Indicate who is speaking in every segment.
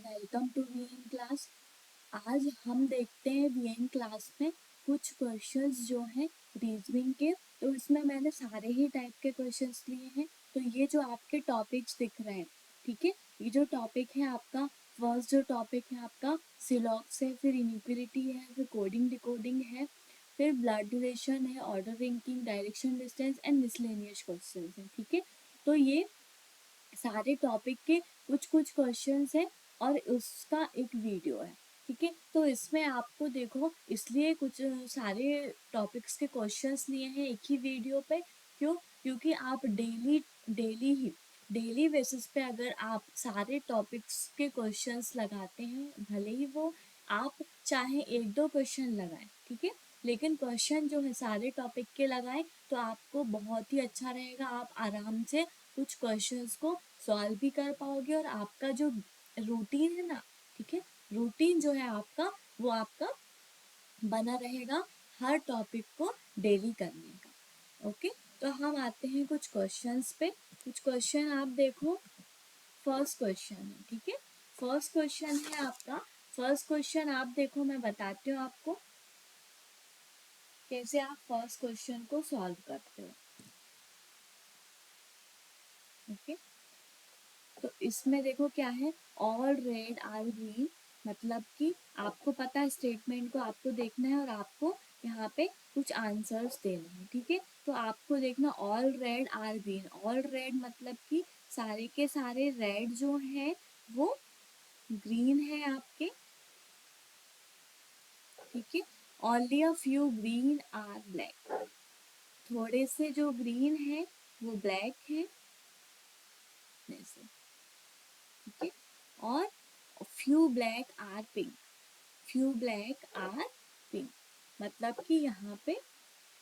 Speaker 1: Welcome to VN class. आज हम देखते हैं वीएन क्लास में कुछ क्वेश्चंस जो हैं रीजनिंग के। तो इसमें मैंने सारे ही टाइप के क्वेश्चंस लिए हैं। तो ये जो आपके टॉपिक्स दिख रहे हैं, ठीक है, ये जो टॉपिक है आपका, फर्स्ट जो टॉपिक है आपका सिलॉक्स है, फिर इनइक्वालिटी है, फिर कोडिंग डिकोडिंग है, फिर ब्लड रिलेशन है, order ranking, direction distance and miscellaneous questions हैं। ठीक है, तो ये सारे टॉपिक के कुछ कुछ क्वेश्चंस हैं और उसका एक वीडियो है। ठीक है, तो इसमें आपको देखो, इसलिए कुछ सारे टॉपिक्स के क्वेश्चंस लिए हैं एक ही वीडियो पे। क्यों? क्योंकि आप डेली बेसिस पे अगर आप सारे टॉपिक्स के क्वेश्चंस लगाते हैं, भले ही वो आप चाहे एक दो क्वेश्चन लगाएं, ठीक है, लेकिन क्वेश्चन जो है सारे टॉपिक के लगाएं तो आपको बहुत ही अच्छा रहेगा। आप आराम से कुछ क्वेश्चंस को सॉल्व भी कर पाओगे और आपका जो रूटीन है ना, ठीक है, रूटीन जो है आपका वो आपका बना रहेगा हर टॉपिक को डेली करने का। ओके, तो हम आते हैं कुछ क्वेश्चंस पे। कुछ क्वेश्चन आप देखो। फर्स्ट क्वेश्चन है, ठीक है, फर्स्ट क्वेश्चन है आपका। फर्स्ट क्वेश्चन आप देखो, मैं बताती हूँ आपको कैसे आप फर्स्ट क्वेश्चन को सॉल्व करते हो। ओके, तो इसमें देखो क्या है, ऑल रेड आर ग्रीन, मतलब कि आपको पता है स्टेटमेंट को आपको देखना है और आपको यहाँ पे कुछ आंसर्स देने हैं। ठीक है, तो आपको देखना all red are green. All red मतलब कि सारे के सारे रेड जो है वो ग्रीन है आपके। ठीक है, only a few green are black, थोड़े से जो ग्रीन है वो ब्लैक है। ठीक है, और few black are pink, few black are pink, मतलब कि यहाँ पे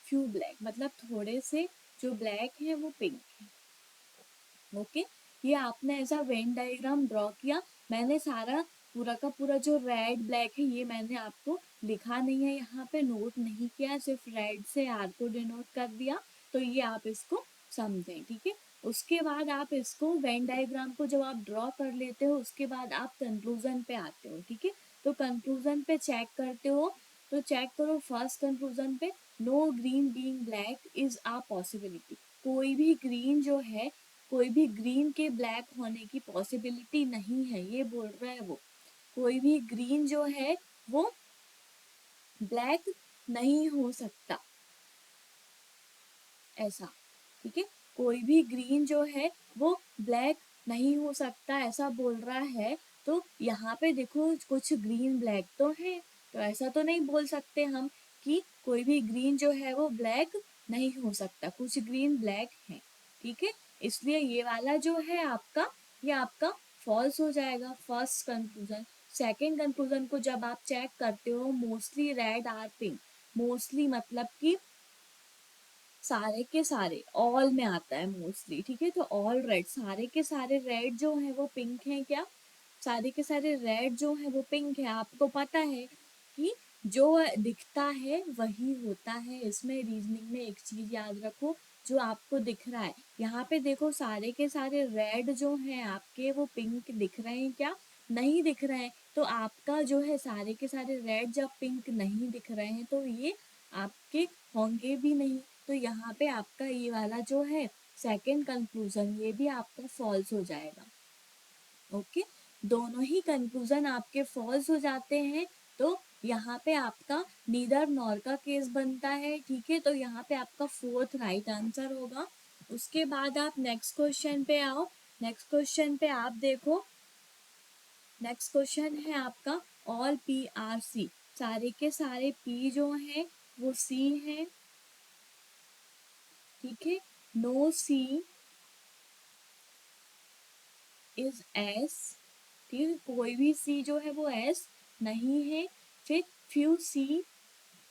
Speaker 1: फ्यू ब्लैक मतलब थोड़े से जो ब्लैक है वो पिंक है। ओके, ये आपने ऐसा वेन डायग्राम ड्रॉ किया। मैंने सारा पूरा का पूरा जो रेड ब्लैक है ये मैंने आपको लिखा नहीं है, यहाँ पे नोट नहीं किया, सिर्फ रेड से आर को डिनोट कर दिया। तो ये आप इसको समझें। ठीक है, उसके बाद आप इसको वेन डायग्राम को जब आप ड्रॉ कर लेते हो उसके बाद आप कंक्लूजन पे आते हो। ठीक है, तो कंक्लूजन पे चेक करते हो, तो चेक करो फर्स्ट कंक्लूजन पे, no green being black is a possibility. कोई भी ग्रीन जो है, कोई भी ग्रीन के ब्लैक होने की पॉसिबिलिटी नहीं है, ये बोल रहा है वो। कोई भी ग्रीन जो है वो ब्लैक नहीं हो सकता, ऐसा। ठीक है, कोई भी ग्रीन जो है वो ब्लैक नहीं हो सकता, ऐसा बोल रहा है। तो यहाँ पे देखो कुछ ग्रीन ब्लैक तो है, तो ऐसा तो नहीं बोल सकते हम कि कोई भी ग्रीन जो है वो ब्लैक नहीं हो सकता, कुछ ग्रीन ब्लैक है। ठीक है, इसलिए ये वाला जो है आपका, ये आपका फॉल्स हो जाएगा फर्स्ट कंक्लूजन। सेकेंड कंक्लूजन को जब आप चेक करते हो, mostly red are pink, mostly मतलब कि सारे के सारे, ऑल में आता है मोस्टली। ठीक है, तो ऑल रेड, सारे के सारे रेड जो है वो पिंक है क्या? सारे के सारे रेड जो है वो पिंक है। आपको पता है कि जो दिखता है वही होता है। इसमें रीजनिंग में एक चीज याद रखो, जो आपको दिख रहा है, यहाँ पे देखो सारे के सारे रेड जो हैं आपके वो पिंक दिख रहे हैं क्या? नहीं दिख रहे हैं। तो आपका जो है सारे के सारे रेड जब पिंक नहीं दिख रहे हैं तो ये आपके होंगे भी नहीं। तो यहाँ पे आपका ये वाला जो है सेकंड कंक्लूजन, ये भी आपका फॉल्स हो जाएगा। ओके, दोनों ही कंक्लूजन आपके फॉल्स हो जाते हैं। तो यहाँ पे आपका नीदर नॉर का केस बनता है। ठीक है, तो यहाँ पे आपका फोर्थ राइट आंसर होगा। उसके बाद आप नेक्स्ट क्वेश्चन पे आओ। नेक्स्ट क्वेश्चन पे आप देखो, नेक्स्ट क्वेश्चन है आपका ऑल पी आर सी, सारे के सारे पी जो हैं वो सी हैं। ठीक है, नो सी इज एस, ठीक है, कोई भी सी जो है वो एस नहीं है। फिर few C,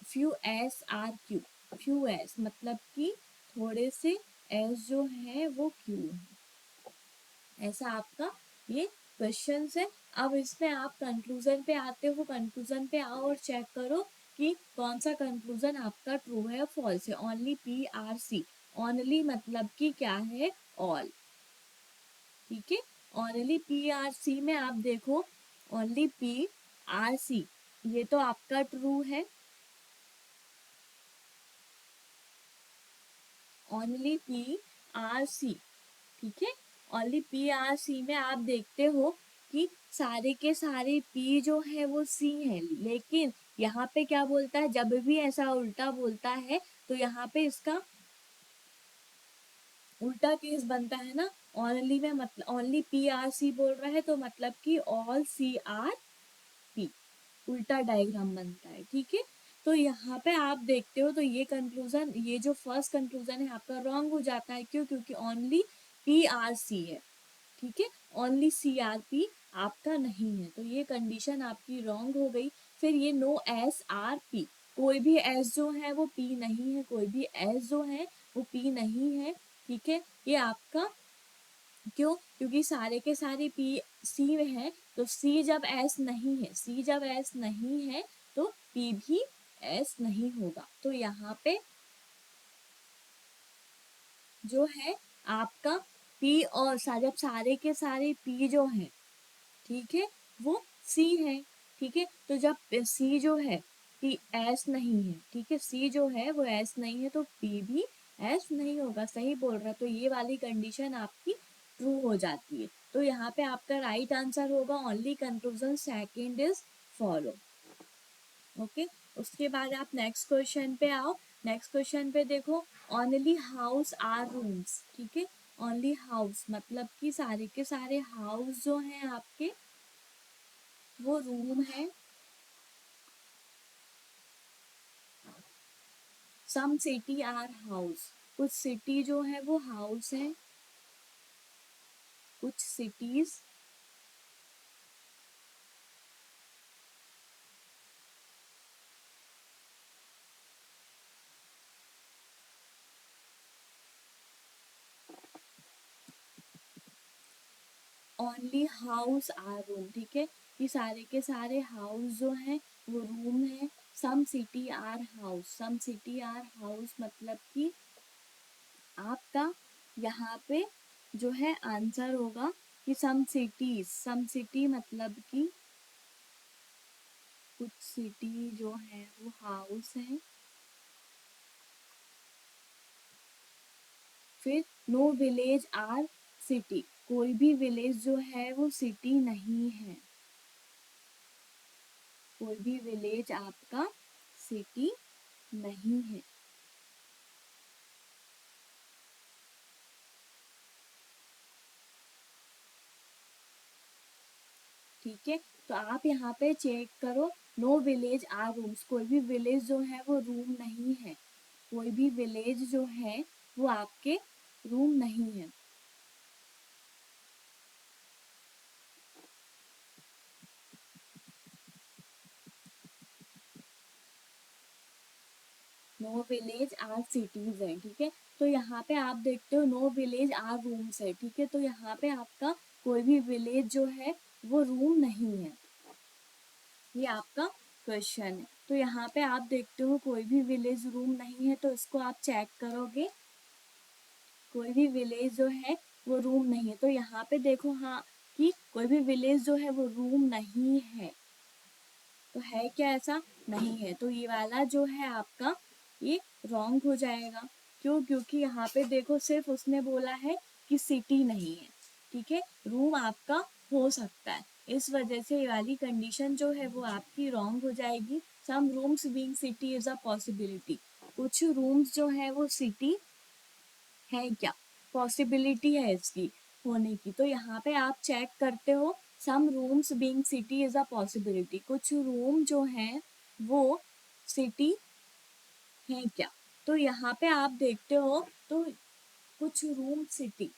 Speaker 1: few S R Q, few S मतलब कि थोड़े से एस जो है वो क्यू है। ऐसा आपका ये क्वेश्चन है। अब इसमें आप कंक्लूजन पे आते हो, कंक्लूजन पे आओ और चेक करो कि कौन सा कंक्लूजन आपका ट्रू है या फॉल्स है। Only P are C, only मतलब कि क्या है, ऑल। ठीक है, ओनली पी आर सी में आप देखो, ओनली पी आर सी, ये तो आपका ट्रू है। ओनली पी आर सी, ठीक है। ओनली पी आर सी में आप देखते हो कि सारे के सारे पी जो है वो सी है, लेकिन यहाँ पे क्या बोलता है, जब भी ऐसा उल्टा बोलता है तो यहाँ पे इसका उल्टा केस बनता है ना। ओनली में मतलब ओनली पी आर सी बोल रहा है तो मतलब कि ऑल सी आर पी, उल्टा डायग्राम बनता है, ठीक है। तो यहाँ पे आप देखते हो तो ये कंक्लूजन, ये जो फर्स्ट कंक्लूजन है आपका रॉन्ग हो जाता है। क्यों? क्योंकि ओनली पी आर सी है, ठीक है। ओनली सी आर पी आपका नहीं है, तो ये कंडीशन आपकी रॉन्ग हो गई। फिर ये नो एस आर पी, कोई भी एस जो है वो पी नहीं है, कोई भी एस जो है वो पी नहीं है, ठीक है। ये आपका क्यों? क्योंकि सारे के सारे पी सी में है, तो सी जब एस नहीं है, सी जब एस नहीं है तो पी भी एस नहीं होगा। तो यहाँ पे जो है आपका पी और जब सारे के सारे पी जो है, ठीक है, वो सी है, ठीक है। तो जब सी जो है पी एस नहीं है, ठीक है, सी जो है वो एस नहीं है तो पी भी एस नहीं होगा, सही बोल रहा है। तो ये वाली कंडीशन आपकी ट्रू हो जाती है। तो यहाँ पे आपका राइट आंसर होगा only conclusion second is follow. Okay, उसके बाद आप नेक्स्ट क्वेश्चन पे आओ। नेक्स्ट क्वेश्चन पे देखो, ओनली हाउस आर रूम्स, ठीक है। ओनली हाउस मतलब कि सारे के सारे हाउस जो हैं आपके वो रूम है। सम सिटी आर हाउस, कुछ सिटी जो है वो हाउस है, कुछ cities only house are room, ठीक है। ये सारे के सारे हाउस जो हैं वो रूम है। Some city are house, some city are house मतलब कि आपका यहाँ पे जो है आंसर होगा कि सम सिटीज, सम सिटी मतलब कि कुछ सिटी जो है वो हाउस है। फिर नो विलेज आर सिटी, कोई भी विलेज जो है वो सिटी नहीं है, कोई भी विलेज आपका सिटी नहीं है। ठीक है, तो आप यहाँ पे चेक करो, नो विलेज आर रूम्स, कोई भी विलेज जो है वो रूम नहीं है, कोई भी विलेज जो है वो आपके रूम नहीं है। नो विलेज आर सिटीज है, ठीक है। तो यहाँ पे आप देखते हो नो विलेज आर रूम्स है, ठीक है। तो यहाँ पे आपका कोई भी विलेज जो है वो रूम नहीं है, ये आपका क्वेश्चन है। तो यहाँ पे आप देखते हो कोई भी विलेज रूम नहीं है, तो इसको आप चेक करोगे, कोई भी विलेज जो है वो रूम नहीं है। तो यहाँ पे देखो हाँ, कि कोई भी विलेज जो है वो रूम नहीं है, तो है क्या? ऐसा नहीं है, तो ये वाला जो है आपका ये रॉन्ग हो जाएगा। क्यों? क्योंकि यहाँ पे देखो सिर्फ उसने बोला है कि सिटी नहीं है, ठीक है, रूम आपका हो सकता है, इस वजह से ये वाली कंडीशन जो है वो आपकी रॉन्ग हो जाएगी। Some rooms being city is a possibility, कुछ रूम्स जो है वो सिटी है क्या, पॉसिबिलिटी है इसकी होने की। तो यहाँ पे आप चेक करते हो some rooms being city is a possibility, कुछ रूम जो है वो सिटी है क्या। तो यहाँ पे आप देखते हो तो कुछ रूम सिटी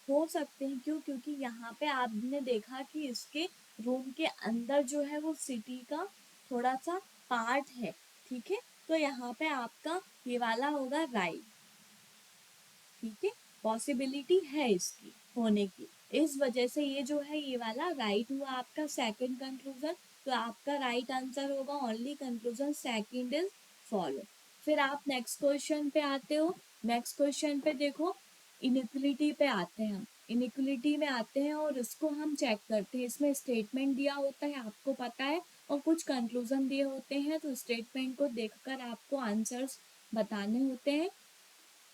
Speaker 1: हो सकते हैं। क्यों? क्योंकि यहाँ पे आपने देखा कि इसके रूम के अंदर जो है वो सिटी का थोड़ा सा पार्ट है, ठीक है। तो यहाँ पे आपका ये वाला होगा राइट, ठीक है, पॉसिबिलिटी है इसकी होने की, इस वजह से ये जो है ये वाला राइट हुआ आपका सेकंड कंक्लूजन। तो आपका राइट आंसर होगा only conclusion second is follow. फिर आप नेक्स्ट क्वेश्चन पे आते हो। नेक्स्ट क्वेश्चन पे देखो, इनिक्वलिटी पे आते हैं हम। इनइक्वलिटी में आते हैं और इसको हम चेक करते हैं। इसमें स्टेटमेंट दिया होता है, आपको पता है, और कुछ कंक्लूजन दिए होते हैं। तो स्टेटमेंट को देखकर आपको आंसर्स बताने होते हैं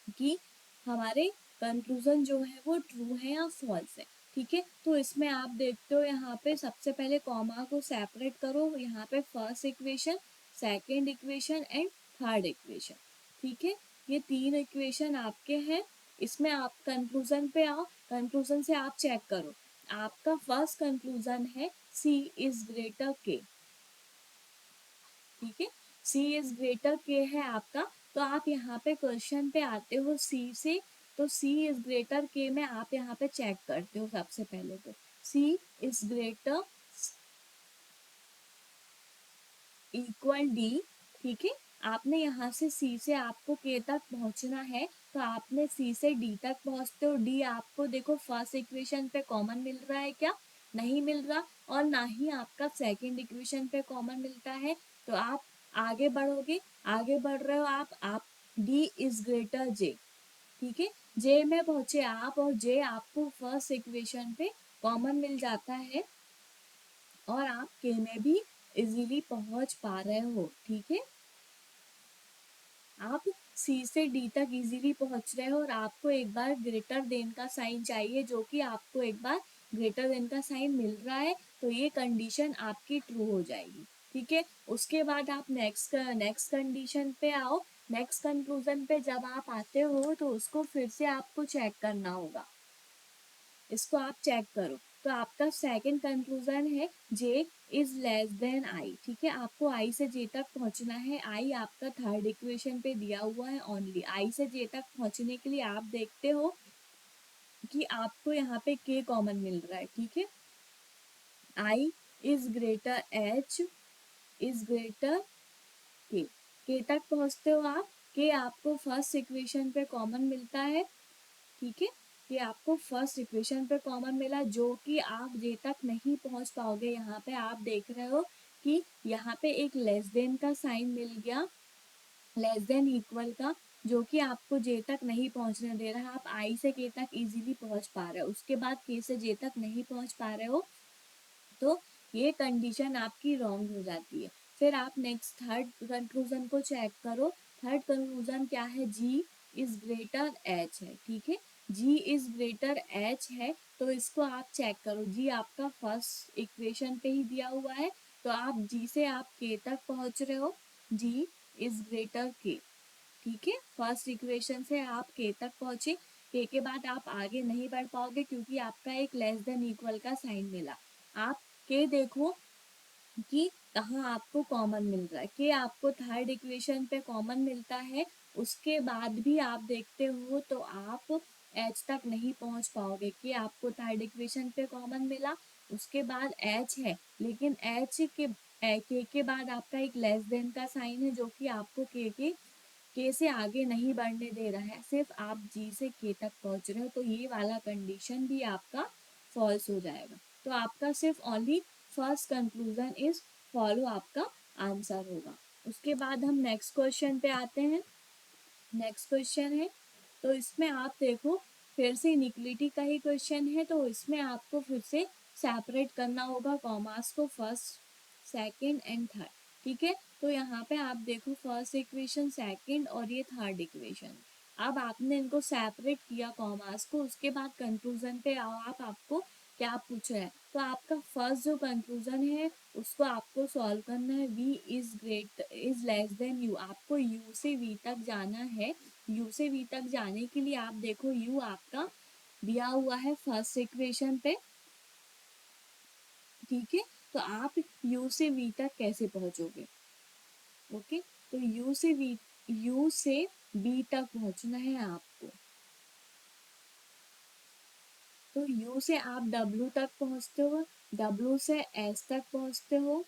Speaker 1: कि हमारे कंक्लूजन जो है वो ट्रू है या फॉल्स है। ठीक है, तो इसमें आप देखते हो यहाँ पे सबसे पहले कॉमा को सेपरेट करो, यहाँ पे first equation, second equation and third equation. ठीक है, ये 3 इक्वेशन आपके हैं। इसमें आप कंक्लूजन पे आओ, कंक्लूजन से आप चेक करो। आपका फर्स्ट कंक्लूजन है सी इज ग्रेटर के। ठीक है, सी इज ग्रेटर के है आपका। तो आप यहाँ पे क्वेश्चन पे आते हो सी से, तो सी इज ग्रेटर के में आप यहाँ पे चेक करते हो सबसे पहले। तो सी इज ग्रेटर इक्वल डी। ठीक है, आपने यहाँ से सी से आपको के तक पहुंचना है, तो आपने सी से डी तक पहुंचते हो। डी आपको देखो फर्स्ट इक्वेशन पे कॉमन मिल रहा है क्या? नहीं मिल रहा, और ना ही आपका सेकंड इक्वेशन पे कॉमन मिलता है। तो आप आगे बढ़ोगे, आगे बढ़ रहे हो आप डी इज ग्रेटर जे। ठीक है, जे में पहुंचे आप, और जे आपको फर्स्ट इक्वेशन पे कॉमन मिल जाता है, और आप के में भी इजीली पहुंच पा रहे हो। ठीक है, आप सी से डी तक इजीली पहुंच रहे हो, और आपको एक बार ग्रेटर देन का साइन चाहिए, जो कि आपको एक बार ग्रेटर देन का साइन मिल रहा है, तो ये कंडीशन आपकी ट्रू हो जाएगी। ठीक है, उसके बाद आप नेक्स्ट कंडीशन पे आओ। नेक्स्ट कंक्लूजन पे जब आप आते हो, तो उसको फिर से आपको चेक करना होगा। इसको आप चेक करो। तो आपका सेकंड कंक्लूजन है जे इज लेस देन आई। ठीक है, आपको आई से जे तक पहुंचना है। आई आपका थर्ड इक्वेशन पे दिया हुआ है ओनली। आई से जे तक पहुंचने के लिए आप देखते हो कि आपको यहाँ पे के कॉमन मिल रहा है। ठीक है, I is greater H is greater K तक पहुंचते हो आप। के आपको फर्स्ट इक्वेशन पे कॉमन मिलता है। ठीक है, ये आपको फर्स्ट इक्वेशन पे कॉमन मिला, जो कि आप जे तक नहीं पहुंच पाओगे। यहाँ पे आप देख रहे हो कि यहाँ पे एक लेस देन का साइन मिल गया, लेस देन इक्वल का, जो कि आपको जे तक नहीं पहुंचने दे रहा। आप आई से के तक इजीली पहुंच पा रहे हो, उसके बाद के से जे तक नहीं पहुंच पा रहे हो, तो ये कंडीशन आपकी रॉन्ग हो जाती है। फिर आप नेक्स्ट थर्ड कंक्लूजन को चेक करो। थर्ड कंक्लूजन क्या है? जी इज ग्रेटर एच है। ठीक है, जी इज ग्रेटर एच है, तो इसको आप चेक करो। जी आपका फर्स्ट इक्वेशन पे ही दिया हुआ है, तो आप जी से आप के तक पहुंच रहे हो। जी इज ग्रेटर के। ठीक है, फर्स्ट इक्वेशन से आप के तक पहुंचे। के बाद आप आगे नहीं बढ़ पाओगे, क्योंकि आपका एक लेस देन इक्वल का साइन मिला। आप के देखो कि कहाँ आपको कॉमन मिल रहा है। के आपको थर्ड इक्वेशन पे कॉमन मिलता है, उसके बाद भी आप देखते हो तो आप एच तक नहीं पहुंच पाओगे। कि आपको थर्ड इक्वेशन पे कॉमन मिला, उसके बाद एच है, लेकिन एच के बाद आपका एक लेस देन का साइन है, जो कि आपको के से आगे नहीं बढ़ने दे रहा है। सिर्फ आप जी से के तक पहुंच रहे हो, तो ये वाला कंडीशन भी आपका फॉल्स हो जाएगा। तो आपका सिर्फ only first conclusion is follow आपका आंसर होगा। उसके बाद हम नेक्स्ट क्वेश्चन पे आते हैं। नेक्स्ट क्वेश्चन है, तो इसमें आप देखो फिर से इनिक्वलिटी का ही क्वेश्चन है, तो इसमें आपको फिर से सेपरेट करना होगा कॉमास को, फर्स्ट सेकंड एंड थर्ड। ठीक है, तो यहाँ पे आप देखो फर्स्ट इक्वेशन, सेकंड और ये थर्ड इक्वेशन। अब आपने इनको सेपरेट किया कॉमास को, उसके बाद कंक्लूजन पे आओ। आपको क्या पूछ रहा है? तो आपका फर्स्ट जो कंक्लूजन है उसको आपको सॉल्व करना है। v is less than u। आपको u से v तक जाना है। u से v तक जाने के लिए आप देखो u आपका दिया हुआ है फर्स्ट इक्वेशन पे। ठीक है, तो आप u से v तक कैसे पहुंचोगे? ओके, तो u से b तक पहुंचना है आपको। तो u से आप w तक पहुंचते हो, w से s तक पहुंचते हो,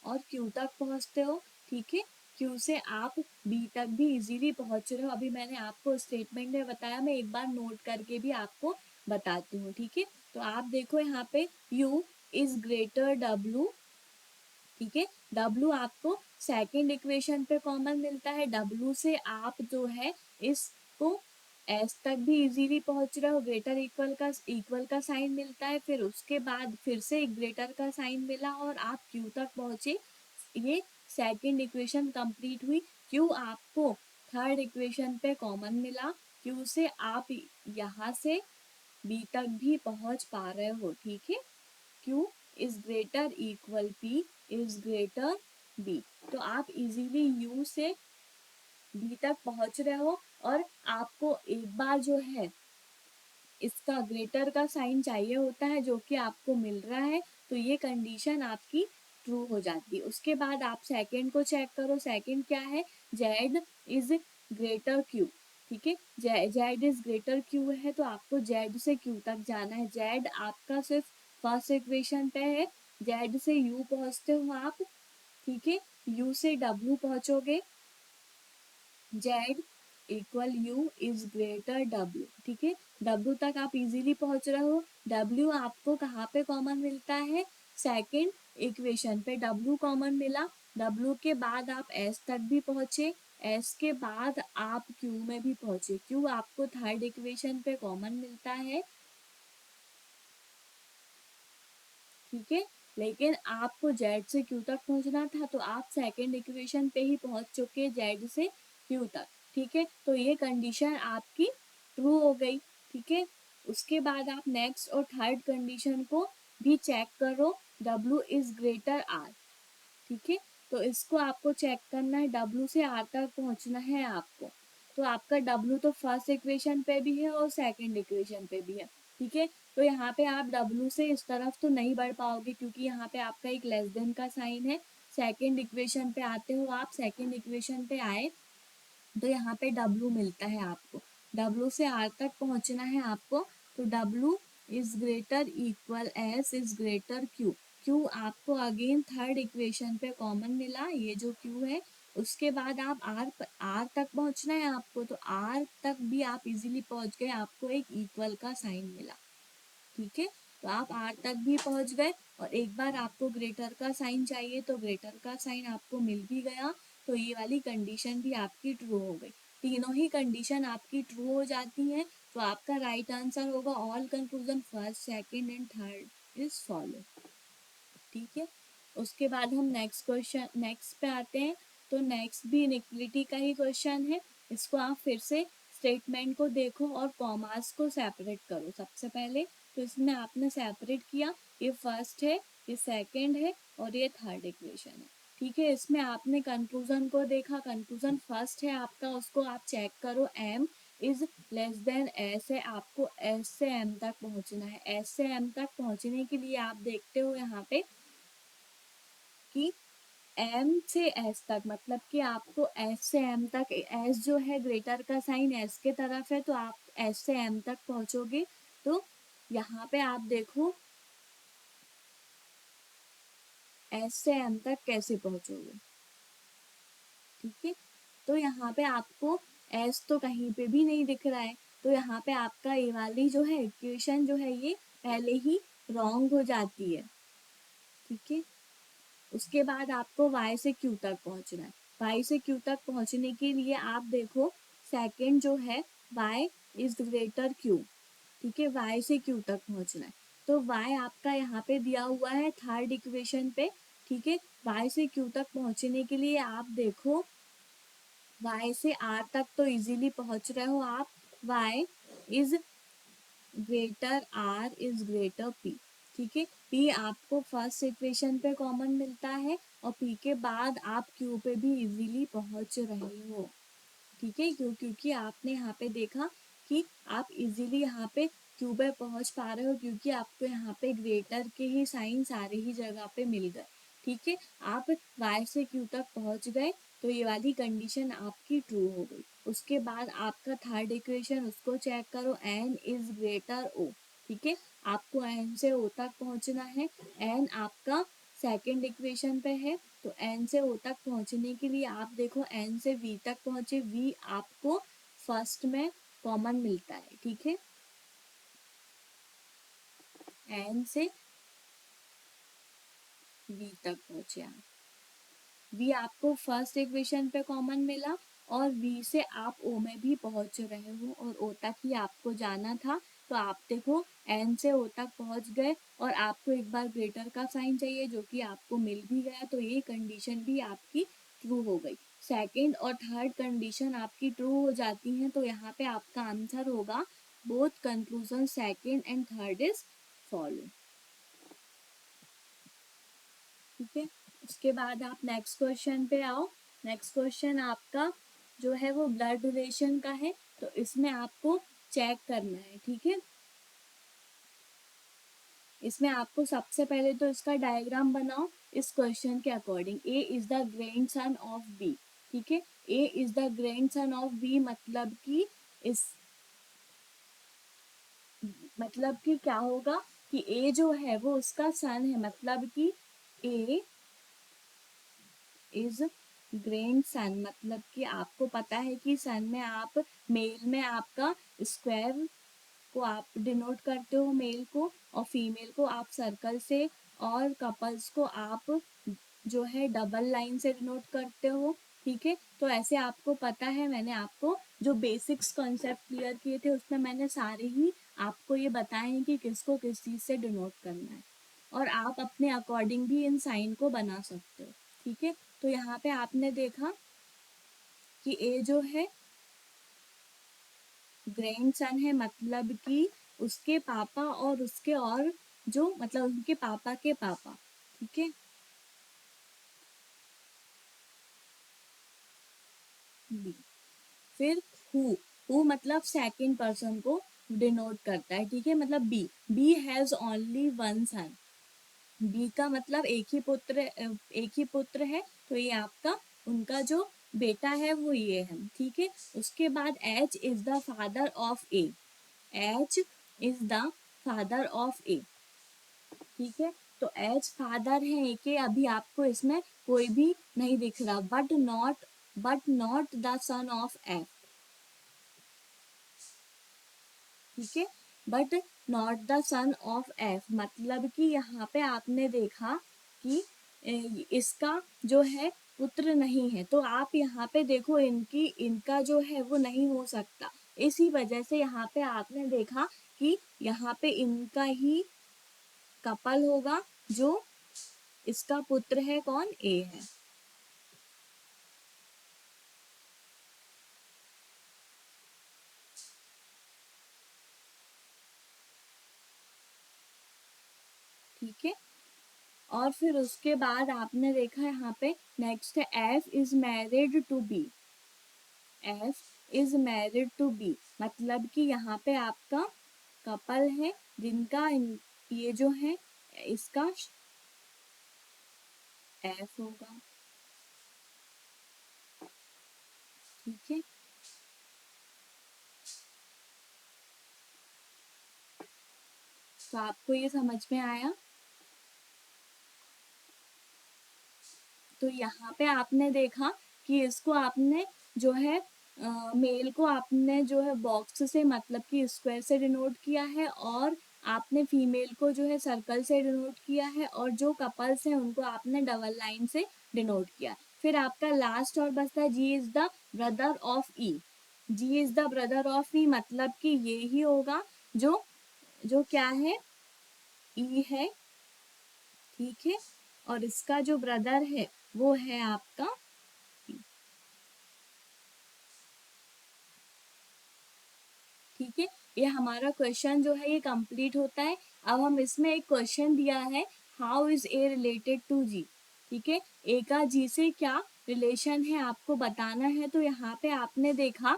Speaker 1: और Q तक पहुंचते हो। ठीक है, Q से आप B तक भी इजीली पहुंच रहे हो। अभी मैंने आपको स्टेटमेंट में बताया, मैं एक बार नोट करके भी आपको बताती हूँ। ठीक है, तो आप देखो यहाँ पे U इज ग्रेटर W। ठीक है, W आपको सेकंड इक्वेशन पे कॉमन मिलता है। W से आप जो है इसको एस तक भी इजीली पहुंच रहे हो, ग्रेटर इक्वल का साइन मिलता है, फिर उसके बाद फिर से एक ग्रेटर का साइन मिला और आप क्यू तक पहुंचे। ये सेकंड इक्वेशन कंप्लीट हुई। क्यू आपको थर्ड इक्वेशन पे कॉमन मिला, क्यू से आप यहाँ से बी तक भी पहुंच पा रहे हो। ठीक है, Q is greater equal P is greater B। तो आप इजीली U से B तक पहुंच रहे हो, और आपको एक बार जो है इसका ग्रेटर का साइन चाहिए होता है जो कि आपको मिल रहा है, तो ये कंडीशन आपकी ट्रू हो जाती है। उसके बाद आप सेकंड को चेक करो, सेकंड क्या है, Z इज ग्रेटर Q। ठीक है, Z इज ग्रेटर Q है, तो आपको Z से Q तक जाना है। Z आपका सिर्फ फर्स्ट इक्वेशन पे है, Z से U पहुंचते हो आप। ठीक है, U से W पहुंचोगे, Z equal U is greater W। ठीक है, W तक आप इजीली पहुंच रहे हो। W आपको कहाँ पे कॉमन मिलता है, सेकंड इक्वेशन पे W कॉमन मिला। W के बाद आप S तक भी पहुंचे, S के बाद आप Q में भी पहुंचे। Q आपको थर्ड इक्वेशन पे कॉमन मिलता है। ठीक है, लेकिन आपको Z से Q तक पहुंचना था, तो आप सेकंड इक्वेशन पे ही पहुंच चुके Z से Q तक। ठीक है, तो ये कंडीशन आपकी ट्रू हो गई। ठीक है, उसके बाद आप नेक्स्ट और थर्ड कंडीशन को भी चेक करो, W इज ग्रेटर R। ठीक है, तो इसको आपको चेक करना है, W से R तक पहुंचना है आपको। तो आपका W तो फर्स्ट इक्वेशन पे भी है और सेकंड इक्वेशन पे भी है। ठीक है, तो यहाँ पे आप W से इस तरफ तो नहीं बढ़ पाओगे, क्योंकि यहाँ पे आपका एक लेस देन का साइन है। सेकंड इक्वेशन पे आते हो आप, सेकंड इक्वेशन पे आए तो यहाँ पे W मिलता है आपको, W से R तक पहुंचना है आपको। तो W is greater equal S is greater Q। Q आपको अगेन थर्ड इक्वेशन पे कॉमन मिला, ये जो Q है। उसके बाद आप R तक पहुंचना है आपको, तो R तक भी आप इजीली पहुंच गए, आपको एक इक्वल का साइन मिला। ठीक है, तो आप R तक भी पहुंच गए, और एक बार आपको ग्रेटर का साइन चाहिए तो ग्रेटर का साइन आपको मिल भी गया। तो ये वाली कंडीशन भी आपकी ट्रू हो गई। तीनों ही कंडीशन आपकी ट्रू हो जाती हैं, तो आपका राइट आंसर होगा all conclusion first second and third is follow. ठीक है, उसके बाद हम नेक्स्ट पे आते हैं। तो नेक्स्ट भी इनइक्वलिटी का ही क्वेश्चन है। इसको आप फिर से स्टेटमेंट को देखो और कॉमास को सेपरेट करो सबसे पहले। तो इसमें आपने सेपरेट किया, ये फर्स्ट है, ये सेकंड है और ये थर्ड इक्वेशन है। ठीक है, इसमें आपने कंक्लूजन को देखा, कंक्लूजन फर्स्ट है आपका, उसको आप चेक करो, m is less than s है, आपको s से m तक पहुंचना है। s से m तक पहुंचने के लिए आप देखते हो यहाँ पे कि m से s तक, मतलब कि आपको s से m तक, s जो है ग्रेटर का साइन s के तरफ है, तो आप s से m तक पहुंचोगे। तो यहाँ पे आप देखो s से m तक कैसे पहुंचोगे। ठीक है, तो यहाँ पे आपको s तो कहीं पे भी नहीं दिख रहा है, तो यहाँ पे आपका ये वाली जो है इक्वेशन जो है ये पहले ही रॉन्ग हो जाती है। ठीक है, उसके बाद आपको y से q तक पहुंचना है। y से q तक पहुंचने के लिए आप देखो, सेकंड जो है y इज ग्रेटर q। ठीक है, y से q तक पहुंचना है, तो y आपका यहाँ पे दिया हुआ है थर्ड इक्वेशन पे। ठीक है, y से q तक पहुंचने के लिए आप देखो, y से r तक तो इजीली पहुंच रहे हो आप, y is greater r is greater p। ठीक है, p आपको फर्स्ट इक्वेशन पे कॉमन मिलता है, और p के बाद आप q पे भी इजीली पहुंच रहे हो। ठीक है, क्योंकि आपने यहाँ पे देखा कि आप इजीली यहाँ पे q पे पहुंच पा रहे हो, क्योंकि आपको यहाँ पे ग्रेटर के ही साइन सारे ही जगह पे मिल गए। ठीक है, आप y से q तक पहुंच गए, तो ये वाली कंडीशन आपकी ट्रू हो गई। उसके बाद आपका थर्ड इक्वेशन, उसको चेक करो, n इज ग्रेटर o। ठीक है, आपको n से o तक पहुंचना है, n आपका सेकंड इक्वेशन पे है, तो n से o तक पहुंचने के लिए आप देखो n से v तक पहुंचे, v आपको फर्स्ट में कॉमन मिलता है। ठीक है, n से v तक पहुंचे आप, v आपको फर्स्ट इक्वेशन पे कॉमन मिला, और V से आप O में भी पहुंच रहे हो और O तक ही आपको जाना था, तो आप देखो N से O तक पहुंच गए और आपको एक बार ग्रेटर का साइन चाहिए जो कि आपको मिल भी गया, तो ये कंडीशन भी आपकी ट्रू हो गई। सेकंड और थर्ड कंडीशन आपकी ट्रू हो जाती हैं, तो यहाँ पे आपका आंसर होगा both conclusion second and third is follow. ठीक है, उसके बाद आप नेक्स्ट क्वेश्चन पे आओ। नेक्स्ट क्वेश्चन आपका जो है वो ब्लड रिलेशन का है, तो इसमें आपको चेक करना है। ठीक है, इसमें आपको सबसे पहले तो इसका डायग्राम बनाओ इस क्वेश्चन के अकॉर्डिंग। A is the grandson of B. ठीक है, A is the grandson of B मतलब कि इस मतलब कि क्या होगा कि ए जो है वो उसका सन है, मतलब कि ए इज ग्रैंड सन, मतलब कि आपको पता है कि सन में आप मेल में आपका स्क्वायर को आप डिनोट करते हो मेल को, और फीमेल को आप सर्कल से, और कपल्स को आप जो है डबल लाइन से डिनोट करते हो। ठीक है, तो ऐसे आपको पता है, मैंने आपको जो बेसिक्स कॉन्सेप्ट क्लियर किए थे उसमें मैंने सारे ही आपको ये बताए हैं कि किसको किस चीज़ से डिनोट करना है, और आप अपने अकॉर्डिंग भी इन साइन को बना सकते हो। ठीक है, तो यहाँ पे आपने देखा कि ए जो है ग्रैंड सन है, मतलब कि उसके पापा और उसके और जो मतलब उनके पापा के पापा। ठीक है, बी। फिर हु मतलब सेकंड पर्सन को डिनोट करता है। ठीक है, मतलब B, B has only one son. B का मतलब एक ही पुत्र है, तो ये आपका उनका जो बेटा है वो ये है। ठीक है, उसके बाद H is the father of A. H is the father of A. ठीक है, तो एच फादर है ए के, अभी आपको इसमें कोई भी नहीं दिख रहा, but not the son of F. ठीक है, but not the son of F मतलब कि यहाँ पे आपने देखा कि इसका जो है पुत्र नहीं है, तो आप यहाँ पे देखो इनका जो है वो नहीं हो सकता, इसी वजह से यहाँ पे आपने देखा कि यहाँ पे इनका ही कपल होगा, जो इसका पुत्र है कौन, ए है। ठीक है, और फिर उसके बाद आपने देखा यहाँ पे नेक्स्ट है F is married to B. F is married to B मतलब कि यहाँ पे आपका कपल है जिनका ये जो है इसका एफ होगा। ठीक है, तो आपको ये समझ में आया। तो यहाँ पे आपने देखा कि इसको आपने जो है मेल को आपने जो है बॉक्स से मतलब कि स्क्वायर से डिनोट किया है, और आपने फीमेल को जो है सर्कल से डिनोट किया है, और जो कपल्स हैं उनको आपने डबल लाइन से डिनोट किया। फिर आपका लास्ट और बचता है G is the brother of E. G is the brother of E मतलब कि ये ही होगा जो जो क्या है, ई है। ठीक है, और इसका जो ब्रदर है वो है आपका। ठीक है, ये हमारा क्वेश्चन जो है ये कंप्लीट होता है। अब हम इसमें एक क्वेश्चन दिया है, how is A related to G. ठीक है, ए का जी से क्या रिलेशन है आपको बताना है, तो यहाँ पे आपने देखा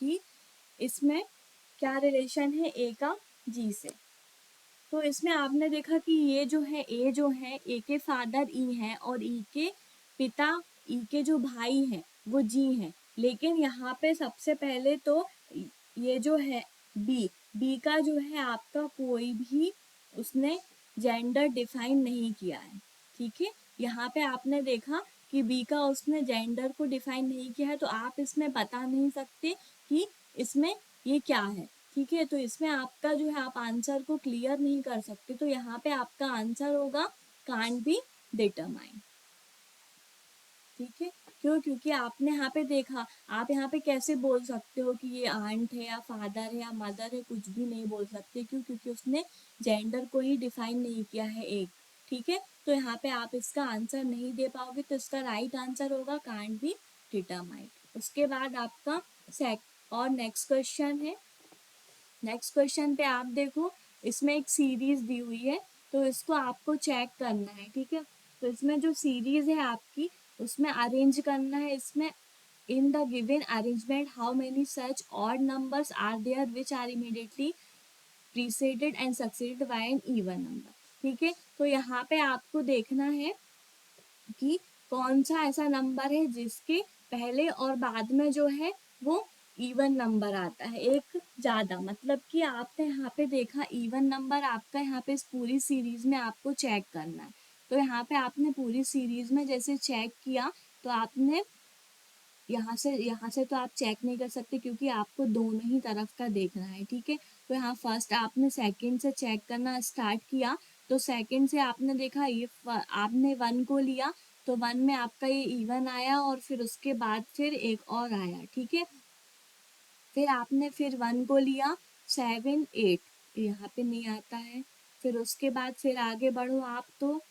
Speaker 1: कि इसमें क्या रिलेशन है ए का जी से। तो इसमें आपने देखा कि ये जो है ए जो है ए के फादर ई हैं, और ई के पिता, ई के जो भाई हैं वो जी हैं। लेकिन यहाँ पे सबसे पहले तो ये जो है बी, बी का जो है आपका कोई भी उसने जेंडर डिफाइन नहीं किया है। ठीक है, यहाँ पे आपने देखा कि बी का उसने जेंडर को डिफाइन नहीं किया है, तो आप इसमें बता नहीं सकते कि इसमें ये क्या है। ठीक है, तो इसमें आपका जो है आप आंसर को क्लियर नहीं कर सकते, तो यहाँ पे आपका आंसर होगा कांट बी डिटरमाइन। ठीक है, क्यों? क्योंकि आपने यहाँ पे देखा, आप यहाँ पे कैसे बोल सकते हो कि ये आंट है या फादर है या मदर है, कुछ भी नहीं बोल सकते। क्यों? क्योंकि उसने जेंडर को ही डिफाइन नहीं किया है एक। ठीक है, तो यहाँ पे आप इसका आंसर नहीं दे पाओगे, तो इसका राइट आंसर होगा कांट बी डिटरमाइंड। उसके बाद आपका और नेक्स्ट क्वेश्चन है। नेक्स्ट क्वेश्चन पे आप देखो, इसमें एक सीरीज दी हुई है, तो इसको आपको चेक करना है। ठीक है, तो इसमें जो सीरीज है आपकी, उसमें अरेंज करना है। इसमें in the given arrangement how many such odd numbers are there which are immediately preceded and succeeded by an even number. ठीक है, तो यहाँ पे आपको देखना है कि कौन सा ऐसा नंबर है जिसके पहले और बाद में जो है वो इवन नंबर आता है, एक ज़्यादा। मतलब कि आपने यहाँ पे देखा इवन नंबर आपका यहाँ पे इस पूरी सीरीज में आपको चेक करना है। तो यहाँ पे आपने पूरी सीरीज में जैसे चेक किया, तो आपने यहाँ से तो आप चेक नहीं कर सकते, क्योंकि आपको दोनों ही तरफ का देखना है। ठीक है, तो यहाँ फर्स्ट आपने सेकंड से चेक करना स्टार्ट किया, तो सेकंड से आपने देखा ये आपने 1 को लिया, तो 1 में आपका ये इवन आया, और फिर उसके बाद फिर एक और आया। ठीक है, फिर आपने फिर 1 को लिया, 7 8 यहाँ पे नहीं आता है। फिर उसके बाद फिर आगे बढ़ो आप, तो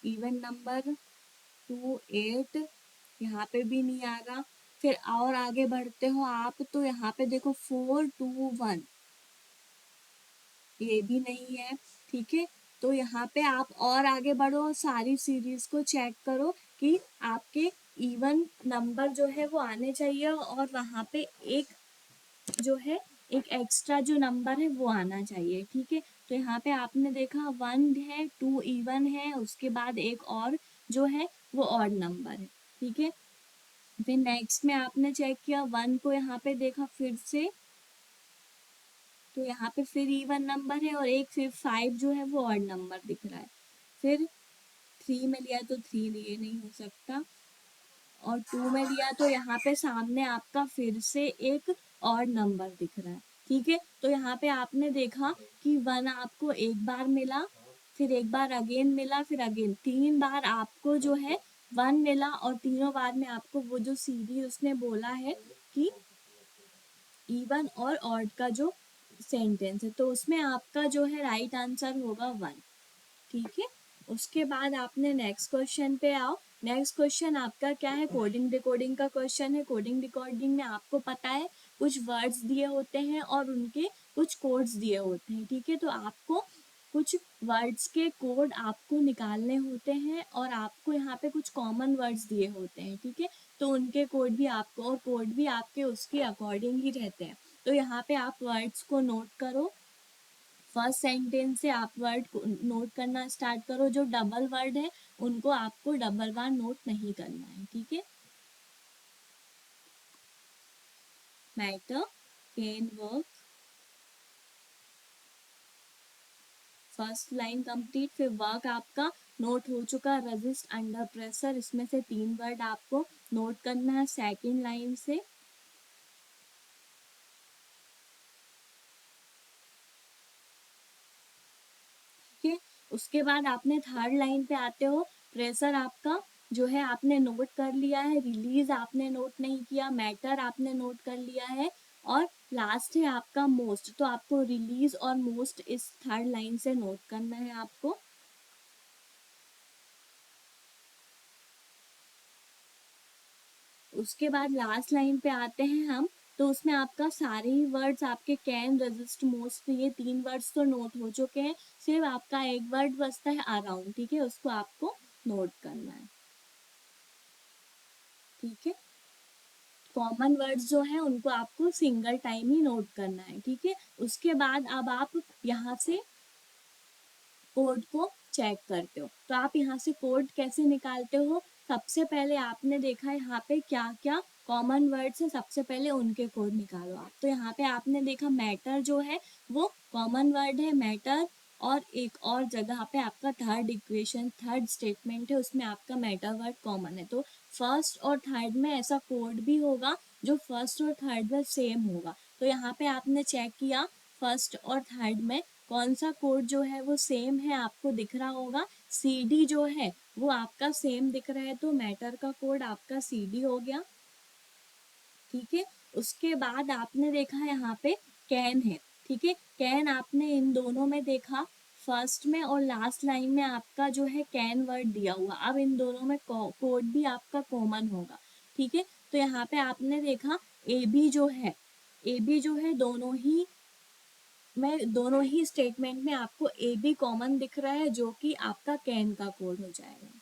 Speaker 1: इवन नंबर 2 8 यहाँ पे भी नहीं आ रहा। फिर और आगे बढ़ते हो आप, तो यहाँ पे देखो 4 2 1 ये भी नहीं है। ठीक है, तो यहाँ पे आप और आगे बढ़ो, सारी सीरीज को चेक करो कि आपके इवन नंबर जो है वो आने चाहिए, और वहाँ पे एक जो है एक एक्स्ट्रा जो नंबर है वो आना चाहिए। ठीक है, तो यहाँ पे आपने देखा 1 है, 2 इवन है, उसके बाद एक और जो है वो ऑड नंबर है। ठीक है, फिर नेक्स्ट में आपने चेक किया 1 को, यहाँ पे देखा फिर से, तो यहाँ पे फिर इवन नंबर है, और एक फिर 5 जो है वो ऑड नंबर दिख रहा है। फिर 3 में लिया तो 3 ये नहीं हो सकता, और 2 में लिया तो यहाँ पे सामने आपका फिर से एक ऑड नंबर दिख रहा है। ठीक है, तो यहाँ पे आपने देखा कि 1 आपको एक बार मिला, फिर एक बार अगेन मिला, फिर अगेन 3 बार आपको जो है 1 मिला, और तीनों बार में आपको वो जो सीरीज उसने बोला है कि इवन और ऑड का जो सेंटेंस है, तो उसमें आपका जो है राइट आंसर होगा 1। ठीक है, उसके बाद आपने नेक्स्ट क्वेश्चन पे आओ। नेक्स्ट क्वेश्चन आपका क्या है? कोडिंग डिकोडिंग का क्वेश्चन है। कोडिंग डिकोडिंग में आपको पता है कुछ वर्ड्स दिए होते हैं और उनके कुछ कोड्स दिए होते हैं। ठीक है, तो आपको कुछ वर्ड्स के कोड आपको निकालने होते हैं, और आपको यहाँ पे कुछ कॉमन वर्ड्स दिए होते हैं। ठीक है, तो उनके कोड भी आपको, और कोड भी आपके उसके अकॉर्डिंग ही रहते हैं। तो यहाँ पे आप वर्ड्स को नोट करो। फर्स्ट सेंटेंस से आप वर्ड को नोट करना स्टार्ट करो। जो डबल वर्ड है उनको आपको डबल बार नोट नहीं करना है। ठीक है, matter, can, work, first line complete. फिर वर्क आपका नोट हो चुका, रजिस्ट, अंडर प्रेशर, इसमें से 3 वर्ड आपको नोट करना है सेकेंड लाइन से। ठीक है, उसके बाद आपने थर्ड लाइन पे आते हो। प्रेशर आपका जो है आपने नोट कर लिया है, रिलीज आपने नोट नहीं किया, मैटर आपने नोट कर लिया है, और लास्ट है आपका मोस्ट। तो आपको रिलीज और मोस्ट इस थर्ड लाइन से नोट करना है आपको। उसके बाद लास्ट लाइन पे आते हैं हम, तो उसमें आपका सारे ही वर्ड्स आपके कैन, रजिस्ट, मोस्ट, ये 3 वर्ड्स तो नोट हो चुके हैं। सिर्फ आपका एक वर्ड बचता है अराउंड। ठीक है, उसको आपको नोट करना है। ठीक है, कॉमन वर्ड्स जो है उनको आपको सिंगल टाइम ही नोट करना है। ठीक है, उसके बाद अब आप यहाँ से कोड को चेक करते हो। तो आप यहाँ से कोड कैसे निकालते हो? सबसे पहले आपने देखा है यहाँ पे क्या क्या कॉमन वर्ड्स है, सबसे पहले उनके कोड निकालो आप। तो यहाँ पे आपने देखा मैटर जो है वो कॉमन वर्ड है, मैटर, और एक और जगह पे आपका थर्ड इक्वेशन, थर्ड स्टेटमेंट है, उसमें आपका मैटर वर्ड कॉमन है। तो फर्स्ट और थर्ड में ऐसा कोड भी होगा जो फर्स्ट और थर्ड में सेम होगा। तो यहाँ पे आपने चेक किया फर्स्ट और थर्ड में कौन सा कोड जो है वो सेम है, आपको दिख रहा होगा। सी डी जो है वो आपका सेम दिख रहा है, तो मैटर का कोड आपका CD हो गया। ठीक है, उसके बाद आपने देखा यहाँ पे कैन है। ठीक है, कैन आपने इन दोनों में देखा, फर्स्ट में और लास्ट लाइन में आपका जो है कैन वर्ड दिया हुआ। अब इन दोनों में कोड भी आपका कॉमन होगा। ठीक है, तो यहाँ पे आपने देखा ए बी जो है, ए बी जो है दोनों ही स्टेटमेंट में आपको ए बी कॉमन दिख रहा है, जो कि आपका कैन का कोड हो जाएगा।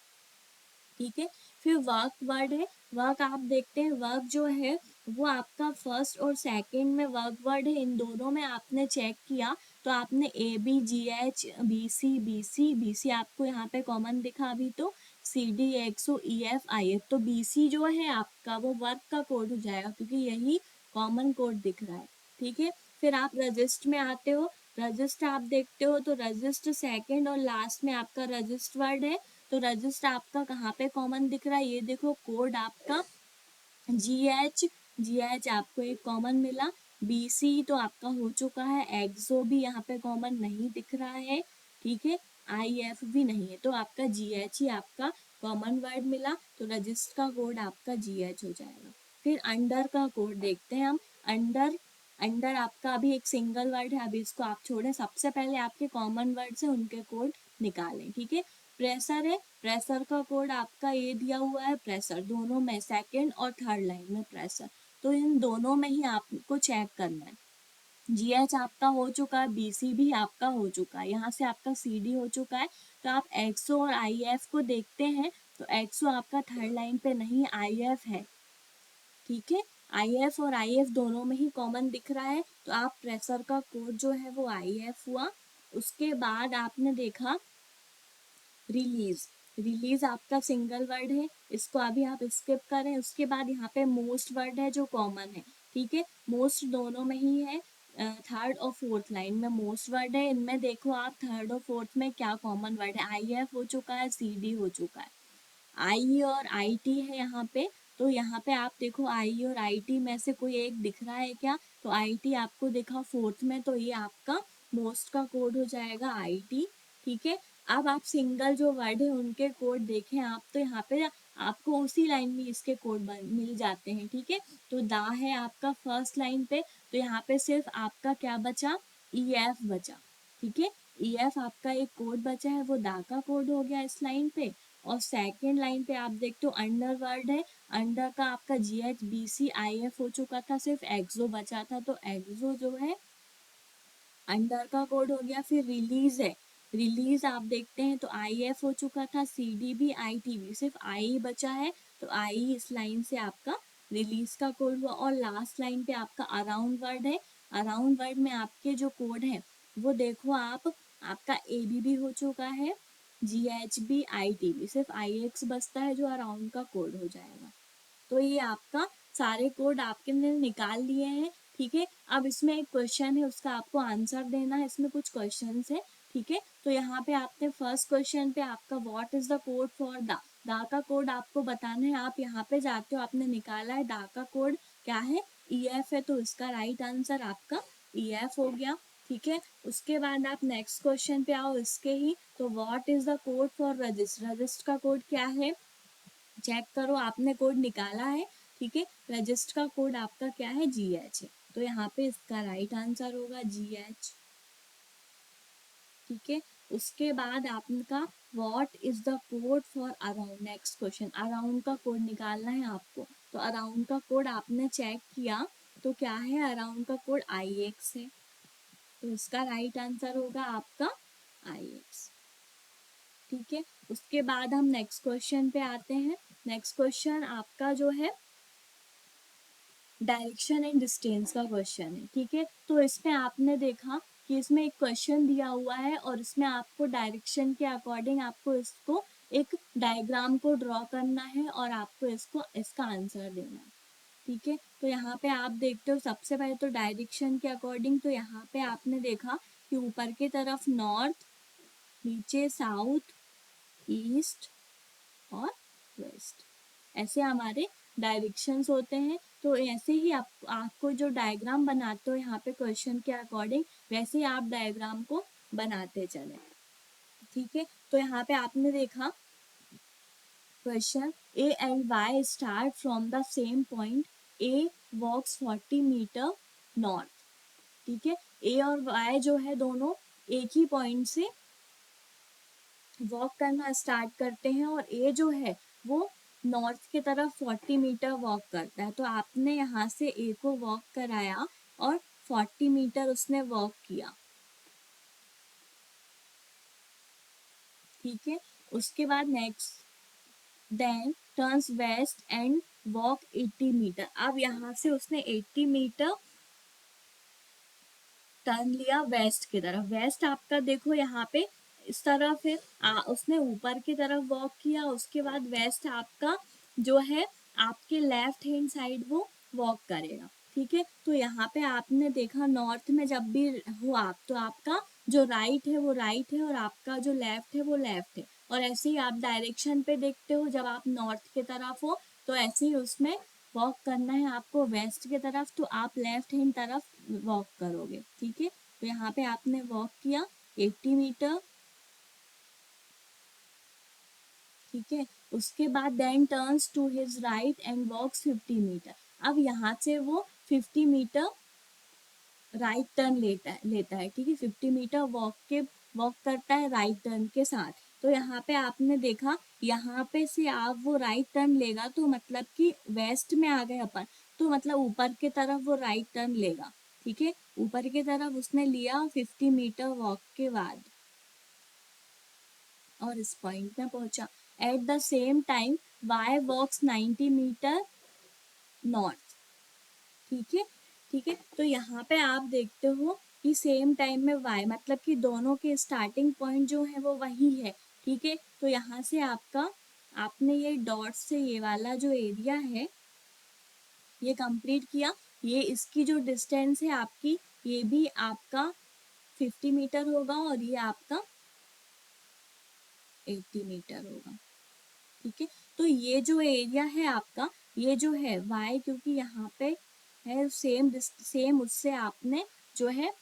Speaker 1: ठीक है, फिर वर्क वर्ड है। वर्क आप देखते हैं, वर्क जो है वो आपका फर्स्ट और सेकंड में वर्क वर्ड है, इन दोनों में आपने चेक किया तो आपने ABGH BC आपको यहाँ पे कॉमन दिखा अभी, तो CDXOEFIF, तो BC जो है आपका वो वर्क का कोड हो जाएगा क्योंकि यही कॉमन कोड दिख रहा है। ठीक है, फिर आप रजिस्ट में आते हो, रजिस्ट आप देखते हो तो रजिस्ट सेकंड और लास्ट में आपका रजिस्ट वर्ड है, तो रजिस्टर आपका कहाँ पे कॉमन दिख रहा है, ये देखो कोड आपका GH आपको एक कॉमन मिला। BC तो आपका हो चुका है, एक्सो भी यहाँ पे कॉमन नहीं दिख रहा है। ठीक है, IF भी नहीं है, तो आपका GH ही आपका कॉमन वर्ड मिला, तो रजिस्टर का कोड आपका GH हो जाएगा। फिर अंडर का कोड देखते हैं हम। अंडर अंडर आपका अभी एक सिंगल वर्ड है, अभी इसको आप छोड़ें, सबसे पहले आपके कॉमन वर्ड से उनके कोड निकालें। ठीक है, प्रेशर है, प्रेशर का कोड आपका ये दिया हुआ है, प्रेशर दोनों में सेकंड और थर्ड लाइन में प्रेशर, तो इन दोनों में ही आपको चेक करना है। GH आपका हो चुका है, BC भी आपका हो चुका है, यहाँ से आपका CD हो चुका है, तो आप एक्सो और IF को देखते हैं, तो एक्सो आपका थर्ड लाइन पे नहीं, IF है। ठीक है, IF और IF दोनों में ही कॉमन दिख रहा है, तो आप प्रेशर का कोड जो है वो IF हुआ। उसके बाद आपने देखा रिलीज, रिलीज आपका सिंगल वर्ड है, इसको अभी आप स्किप करें। उसके बाद यहाँ पे मोस्ट वर्ड है जो कॉमन है। ठीक है, मोस्ट दोनों में ही है, थर्ड और फोर्थ लाइन में मोस्ट वर्ड है, इनमें देखो आप थर्ड और फोर्थ में क्या कॉमन वर्ड है, IF हो चुका है, CD हो चुका है, आई और IT है यहाँ पे, तो यहाँ पे आप देखो आई और IT में से कोई एक दिख रहा है क्या, तो IT आपको दिखा फोर्थ में, तो ये आपका मोस्ट का कोड हो जाएगा IT। ठीक है, अब आप सिंगल जो वर्ड है उनके कोड देखें आप, तो यहाँ पे आपको उसी लाइन में इसके कोड मिल जाते हैं। ठीक है, तो दा है आपका फर्स्ट लाइन पे, तो यहाँ पे सिर्फ आपका क्या बचा, EF बचा। ठीक है, EF आपका एक कोड बचा है, वो दा का कोड हो गया इस लाइन पे। और सेकेंड लाइन पे आप देखते हो अंडर वर्ड है, अंडर का आपका GH BC IF हो चुका था, सिर्फ एक्सो बचा था, तो एक्सो जो है अंडर का कोड हो गया। फिर रिलीज है, रिलीज आप देखते हैं तो IF हो चुका था, CD भी IT भी, सिर्फ I बचा है, तो I इस लाइन से आपका रिलीज का कोड हुआ। और लास्ट लाइन पे आपका अराउंड वर्ड है, अराउंड वर्ड में आपके जो कोड है वो देखो आप, आपका ABB हो चुका है, GHB ITB, सिर्फ IX बचता है जो अराउंड का कोड हो जाएगा। तो ये आपका सारे कोड आपके ने निकाल लिए हैं। ठीक है, अब इसमें एक क्वेश्चन है, उसका आपको आंसर देना है, इसमें कुछ क्वेश्चंस है। ठीक है, तो यहाँ पे आपने फर्स्ट क्वेश्चन पे आपका what is the code for दा का कोड आपको बताना है। आप यहाँ पे जाते हो, आपने निकाला है दा का कोड क्या है, EF है, तो इसका राइट आंसर आपका EF हो गया। ठीक है, उसके बाद आप नेक्स्ट क्वेश्चन पे आओ इसके ही, तो what is the code for resist, resist का कोड क्या है, चेक करो, आपने कोड निकाला है। ठीक है, रजिस्ट का कोड आपका क्या है, GH है, तो यहाँ पे इसका राइट आंसर होगा GH। ठीक है, उसके बाद आपका what is the code for around, next question, around का कोड निकालना है आपको, तो अराउंड का कोड आपने चेक किया तो क्या है, अराउंड का कोड IX है, तो इसका राइट आंसर होगा आपका IX। ठीक है, उसके बाद हम नेक्स्ट क्वेश्चन पे आते हैं। नेक्स्ट क्वेश्चन आपका जो है डायरेक्शन एंड डिस्टेंस का क्वेश्चन है। ठीक है, तो इसमें आपने देखा कि इसमें एक क्वेश्चन दिया हुआ है और इसमें आपको डायरेक्शन के अकॉर्डिंग आपको इसको एक डायग्राम को ड्रॉ करना है और आपको इसका आंसर देना है। ठीक है, तो यहाँ पे आप देखते हो सबसे पहले तो डायरेक्शन के अकॉर्डिंग, तो यहाँ पे आपने देखा कि ऊपर की तरफ नॉर्थ, नीचे साउथ, ईस्ट और वेस्ट, ऐसे हमारे डायरेक्शंस होते हैं। तो ऐसे ही आपको जो डायग्राम बनाते हो यहाँ पे क्वेश्चन के अकॉर्डिंग, वैसे ही आप डायग्राम को बनाते चले। ठीक है, तो यहाँ पे आपने देखा question, A and Y start from the same point, A walks 40 metre north. ठीक है, ए और वाई जो है दोनों एक ही पॉइंट से वॉक करना स्टार्ट करते हैं और ए जो है वो नॉर्थ की तरफ 40 मीटर वॉक करता है। तो आपने यहाँ से ए को वॉक कराया और 40 मीटर उसने वॉक किया। ठीक है, उसके बाद next, then turns west and walk 80 metre. अब यहाँ से उसने 80 मीटर टर्न लिया वेस्ट की तरफ। वेस्ट आपका देखो यहाँ पे इस तरफ है, उसने ऊपर की तरफ वॉक किया, उसके बाद वेस्ट आपका जो है आपके लेफ्ट हैंड साइड वो वॉक करेगा। ठीक है, तो यहाँ पे आपने देखा नॉर्थ में जब भी हो आप, तो आपका जो राइट है वो राइट है और आपका जो लेफ्ट है वो लेफ्ट है। और ऐसे ही आप डायरेक्शन पे देखते हो, जब आप नॉर्थ की तरफ हो तो ऐसे ही उसमें वॉक करना है आपको वेस्ट की तरफ, तो आप लेफ्ट हैंड तरफ वॉक करोगे। ठीक है, तो यहाँ पे आपने वॉक किया 80 मीटर। ठीक है, उसके बाद then turns to his right and walks 50 metre. अब यहाँ से वो 50 मीटर राइट टर्न लेता है। ठीक है, 50 मीटर वॉक करता है राइट टर्न के साथ। तो यहाँ पे आपने देखा, यहाँ पे से आप वो राइट टर्न लेगा तो मतलब कि वेस्ट में आ गए अपन, तो मतलब ऊपर की तरफ वो राइट टर्न लेगा। ठीक है, ऊपर की तरफ उसने लिया 50 मीटर वॉक के बाद और इस पॉइंट में पहुंचा। At the same time Y walks 90 metre north. ठीक है, ठीक है, तो यहाँ पे आप देखते हो कि सेम टाइम में वाई मतलब कि दोनों के स्टार्टिंग पॉइंट जो है वो वही है। ठीक है, तो यहाँ से आपका आपने ये डॉट से ये वाला जो एरिया है ये कंप्लीट किया। ये इसकी जो डिस्टेंस है आपकी, ये भी आपका 50 मीटर होगा और ये आपका 80 मीटर होगा। ठीक है, तो ये जो एरिया है आपका, ये जो है वाई, क्योंकि यहाँ पे है सेम उससे आपने जो है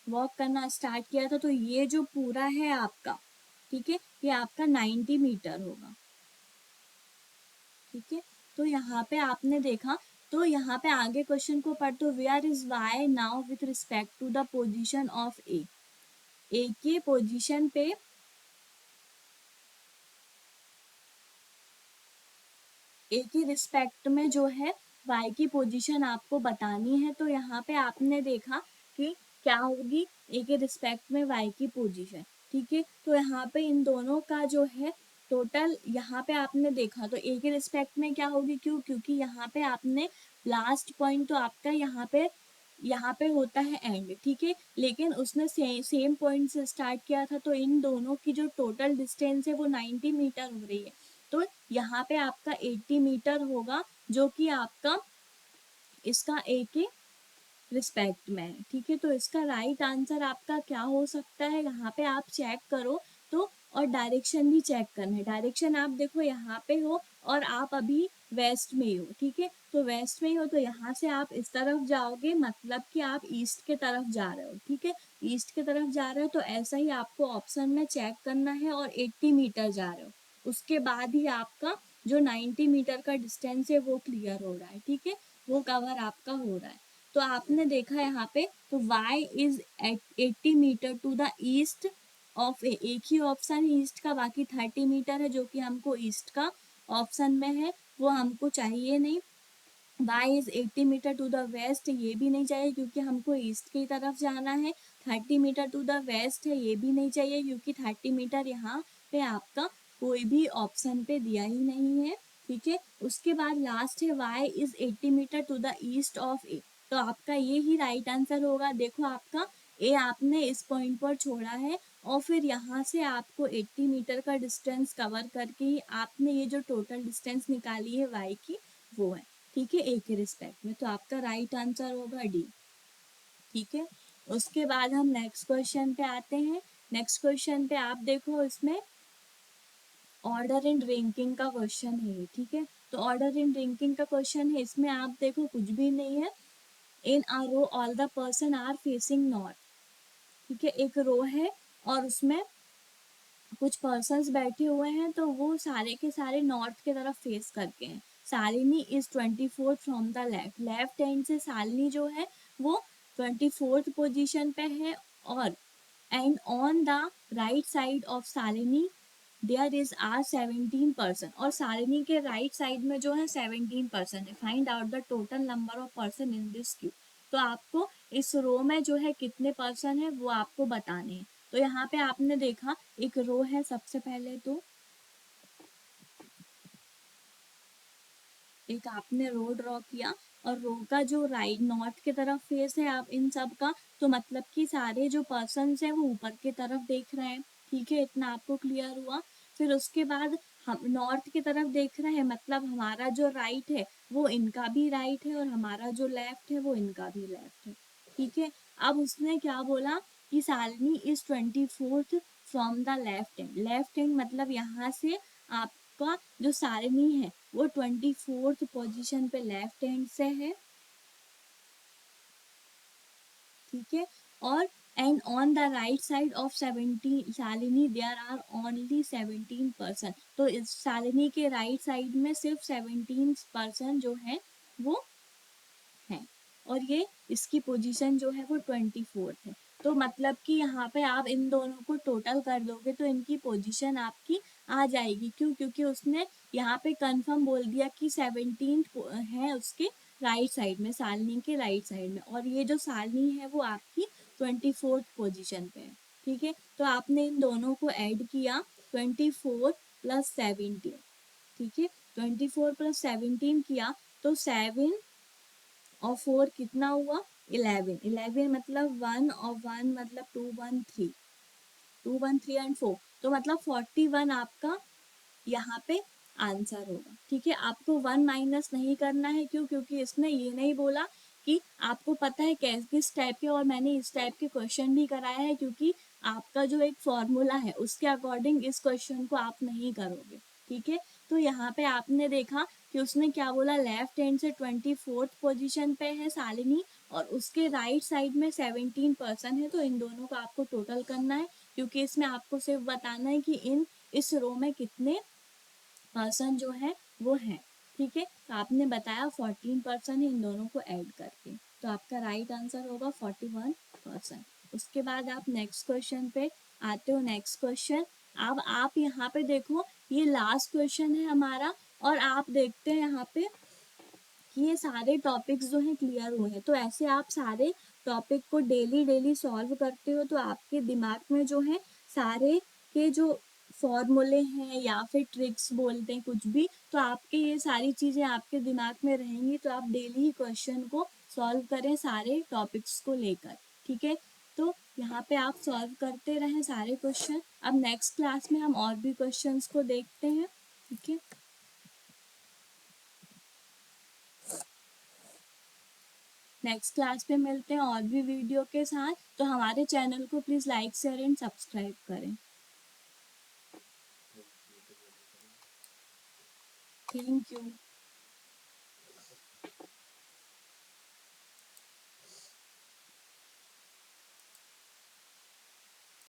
Speaker 1: वॉक करना स्टार्ट किया था, तो ये जो पूरा है आपका, ठीक है, ये आपका 90 मीटर होगा। ठीक है, तो यहाँ पे आपने देखा, तो यहाँ पे आगे क्वेश्चन को पढ़, तो where is Y now with respect to the position of A के पोजिशन पे ए की रिस्पेक्ट में जो है वाई की पोजीशन आपको बतानी है। तो यहाँ पे आपने देखा कि क्या होगी ए के रिस्पेक्ट में वाई की पोजीशन। ठीक है, तो यहाँ पे इन दोनों का जो है टोटल, यहाँ पे आपने देखा तो ए के रिस्पेक्ट में क्या होगी, क्योंकि यहाँ पे आपने लास्ट पॉइंट तो आपका यहाँ पे होता है एंड। ठीक है, लेकिन उसने सेम पॉइंट से स्टार्ट किया था, तो इन दोनों की जो टोटल डिस्टेंस है वो 90 मीटर हो रही है। तो यहाँ पे आपका 80 मीटर होगा, जो कि आपका इसका ए के रिस्पेक्ट में है। ठीक है, तो इसका राइट आंसर आपका क्या हो सकता है, यहाँ पे आप चेक करो तो, और डायरेक्शन भी चेक करना है। डायरेक्शन आप देखो यहाँ पे हो और आप अभी वेस्ट में ही हो। ठीक है, तो वेस्ट में ही हो तो यहाँ से आप इस तरफ जाओगे, मतलब कि आप ईस्ट के तरफ जा रहे हो। ठीक है, ईस्ट के तरफ जा रहे हो, तो ऐसा ही आपको ऑप्शन में चेक करना है और 80 मीटर जा रहे हो, उसके बाद ही आपका जो 90 मीटर का डिस्टेंस है वो क्लियर हो रहा है। ठीक है, वो कवर आपका हो रहा है। तो आपने देखा यहाँ पे, तो y is 80 metre to the east of A, एक ही ऑप्शन ईस्ट का, बाकी 30 मीटर है जो कि हमको ईस्ट का ऑप्शन में है, वो हमको चाहिए नहीं। y is 80 metre to the west, ये भी नहीं चाहिए क्योंकि हमको ईस्ट की तरफ जाना है। 30 मीटर टू द वेस्ट है, ये भी नहीं चाहिए क्योंकि 30 मीटर यहाँ पे आपका कोई भी ऑप्शन पे दिया ही नहीं है। ठीक है, उसके बाद लास्ट है y is 80 metre to the east of A, तो आपका ये ही राइट आंसर होगा। देखो आपका ए आपने इस पॉइंट पर छोड़ा है और फिर यहाँ से आपको 80 मीटर का डिस्टेंस कवर करके ही आपने ये जो टोटल डिस्टेंस निकाली है वाई की, वो है। ठीक है, ए के रिस्पेक्ट में, तो आपका राइट आंसर होगा डी। ठीक है, उसके बाद हम नेक्स्ट क्वेश्चन पे आते हैं। नेक्स्ट क्वेश्चन पे आप देखो, इसमें ऑर्डर इन रैंकिंग का क्वेश्चन है। ठीक है, तो ऑर्डर इन रैंकिंग का क्वेश्चन है, इसमें आप देखो कुछ भी नहीं है। In a row all the person are facing north. ठीक है, एक रो है और उसमें कुछ पर्सन्स बैठे हुए हैं तो वो सारे के सारे नॉर्थ की तरफ फेस करके हैं। Shalini is 24 from the left, left hand से शालिनी जो है वो 24th पोजीशन पे है। और and on the right side of Shalini there is are 17% और शालिनी के राइट साइड में जो है 17% है। Find out the total number of person in this Q. तो आपको इस रो में जो है कितने पर्सन है वो आपको बताने हैं। तो यहाँ पे आपने देखा एक रो है, सबसे पहले तो एक आपने रो ड्रॉ किया और रो का जो राइट नॉर्थ की तरफ फेस है आप इन सब का, तो मतलब कि सारे जो पर्सन है वो ऊपर की तरफ देख रहे हैं। ठीक है, इतना आपको क्लियर हुआ। फिर उसके बाद हम नॉर्थ की तरफ देख रहे हैं, मतलब हमारा जो राइट है वो इनका भी राइट है और हमारा जो लेफ्ट है वो इनका भी लेफ्ट है। ठीक है, अब उसने क्या बोला कि Shalini is 24th from the left hand. Left hand मतलब यहाँ से आपका जो शालिनी है वो 24th पोजीशन पे लेफ्ट हैंड से है। ठीक है, और and on the right side of 17 Shalini there are only 17%। तो इस शालिनी के राइट साइड में सिर्फ 17% जो है वो है, और ये इसकी पोजीशन जो है वो 24th है। तो मतलब कि यहाँ पे आप इन दोनों को टोटल कर दोगे तो इनकी पोजीशन आपकी आ जाएगी। क्यों? क्योंकि उसने यहाँ पे कंफर्म बोल दिया कि 17 है उसके राइट साइड में, शालिनी के राइट साइड में, और ये जो शालिनी है वो आपकी 24th पोजीशन पे है। ठीक है, तो आपने इन दोनों को ऐड किया 24 प्लस 17। ठीक है, 24 प्लस 17 किया तो 7 और 4 कितना हुआ? 11। 11 मतलब 1 और 1 मतलब 2 1 3, 2 1 3 एंड 4, तो मतलब 41 आपका यहाँ पे आंसर होगा। ठीक है, आपको 1 माइनस नहीं करना है। क्यों? क्योंकि इसने ये नहीं बोला कि आपको पता है कैस किस टाइप के, और मैंने इस टाइप के क्वेश्चन भी कराया है, क्योंकि आपका जो एक फॉर्मूला है उसके अकॉर्डिंग इस क्वेश्चन को आप नहीं करोगे। ठीक है, तो यहाँ पे आपने देखा कि उसने क्या बोला, लेफ्ट हैंड से 24th पोजीशन पे है शालिनी और उसके राइट साइड में 17% है। तो इन दोनों को आपको टोटल करना है, क्योंकि इसमें आपको सिर्फ बताना है कि इस रो में कितने पर्सन जो है वो है। ठीक है, तो आपने बताया 14% इन दोनों को ऐड करके, तो आपका राइट आंसर होगा 41%। उसके बाद आप नेक्स्ट क्वेश्चन पे आते हो। नेक्स्ट क्वेश्चन, अब आप यहाँ पे देखो ये लास्ट क्वेश्चन है हमारा, और आप देखते हैं यहाँ पे कि ये सारे टॉपिक्स जो हैं क्लियर हुए हैं। तो ऐसे आप सारे टॉपिक को डेली डेली सॉल्व करते हो तो आपके दिमाग में जो है सारे के जो फॉर्मूले हैं या फिर ट्रिक्स बोलते हैं कुछ भी, तो आपके ये सारी चीज़ें आपके दिमाग में रहेंगी। तो आप डेली ही क्वेश्चन को सॉल्व करें सारे टॉपिक्स को लेकर। ठीक है, तो यहाँ पे आप सॉल्व करते रहें सारे क्वेश्चन। अब नेक्स्ट क्लास में हम और भी क्वेश्चंस को देखते हैं। ठीक है, नेक्स्ट क्लास पे मिलते हैं और भी वीडियो के साथ। तो हमारे चैनल को please like share and subscribe करें। Thank you.